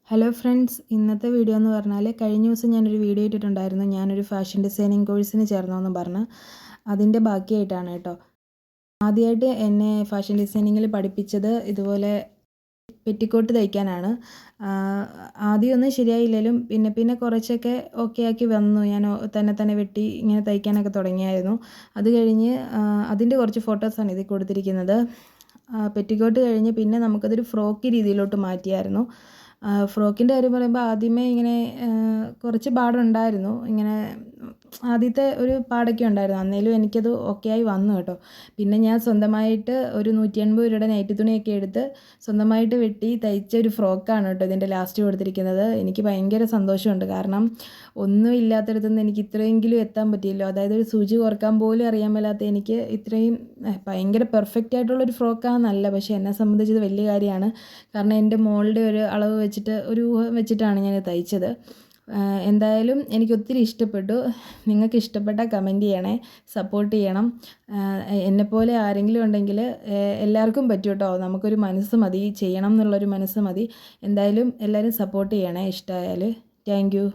Hello friends, ഇന്നത്തെ video എന്ന് പറഞ്ഞാൽ കഴിഞ്ഞ ദിവസം ഞാനൊരു വീഡിയോ ഇട്ടിട്ടുണ്ടായിരുന്നു. ഞാനൊരു ഫാഷൻ ഡിസൈനിങ് കോഴ്സിന് ചേർന്നതെന്ന് പറഞ്ഞ് അതിൻ്റെ ബാക്കിയായിട്ടാണ് കേട്ടോ. ആദ്യമായിട്ട് എന്നെ ഫാഷൻ ഡിസൈനിങ്ങിൽ പഠിപ്പിച്ചത് ഇതുപോലെ പെറ്റിക്കോട്ട് തയ്ക്കാനാണ്. ആദ്യമൊന്നും ശരിയായില്ലെങ്കിലും പിന്നെ കുറച്ചൊക്കെ ഓക്കെ ആക്കി വന്നു. ഞാൻ തന്നെ വെട്ടി ഇങ്ങനെ തയ്ക്കാനൊക്കെ തുടങ്ങിയായിരുന്നു. അത് കഴിഞ്ഞ് അതിൻ്റെ കുറച്ച് ഫോട്ടോസാണ് ഇതിൽ കൊടുത്തിരിക്കുന്നത്. പെറ്റിക്കോട്ട് കഴിഞ്ഞ് പിന്നെ നമുക്കതൊരു ഫ്രോക്ക് രീതിയിലോട്ട് മാറ്റിയായിരുന്നു. ഫ്രോക്കിൻ്റെ കാര്യം പറയുമ്പോൾ ആദ്യമേ ഇങ്ങനെ കുറച്ച് പാടുണ്ടായിരുന്നു. ഇങ്ങനെ ആദ്യത്തെ ഒരു പാടൊക്കെ ഉണ്ടായിരുന്നു. അന്നേലും എനിക്കത് ഓക്കെ ആയി വന്നു കേട്ടോ. പിന്നെ ഞാൻ സ്വന്തമായിട്ട് ഒരു 150 രൂപയുടെ നൈറ്റി തുണിയൊക്കെ എടുത്ത് സ്വന്തമായിട്ട് വെട്ടി തയ്ച്ച ഒരു ഫ്രോക്കാണ് കേട്ടോ ഇതിൻ്റെ ലാസ്റ്റ് കൊടുത്തിരിക്കുന്നത്. എനിക്ക് ഭയങ്കര സന്തോഷമുണ്ട്. കാരണം ഒന്നും ഇല്ലാത്തടത്തുനിന്ന് എനിക്ക് ഇത്രയെങ്കിലും എത്താൻ പറ്റിയല്ലോ. അതായത് ഒരു സൂചി കോർക്കാൻ പോലും അറിയാൻ മേലാത്ത എനിക്ക് ഇത്രയും ഭയങ്കര പെർഫെക്റ്റ് ആയിട്ടുള്ളൊരു ഫ്രോക്കാണെന്നല്ല, പക്ഷേ എന്നെ സംബന്ധിച്ചത് വലിയ കാര്യമാണ്. കാരണം എൻ്റെ മോളുടെ ഒരു അളവ് വെച്ചിട്ട് ഒരു ഊഹം വെച്ചിട്ടാണ് ഞാൻ തയ്ച്ചത്. എന്തായാലും എനിക്ക് ഒത്തിരി ഇഷ്ടപ്പെട്ടു. നിങ്ങൾക്ക് ഇഷ്ടപ്പെട്ടാൽ കമൻറ്റ് ചെയ്യണേ, സപ്പോർട്ട് ചെയ്യണം. എന്നെപ്പോലെ ആരെങ്കിലും ഉണ്ടെങ്കിൽ എല്ലാവർക്കും പറ്റും കേട്ടോ. നമുക്കൊരു മനസ്സ് മതി, ചെയ്യണം എന്നുള്ളൊരു മനസ്സ് മതി. എന്തായാലും എല്ലാവരും സപ്പോർട്ട് ചെയ്യണേ ഇഷ്ടമായാൽ. Thank you.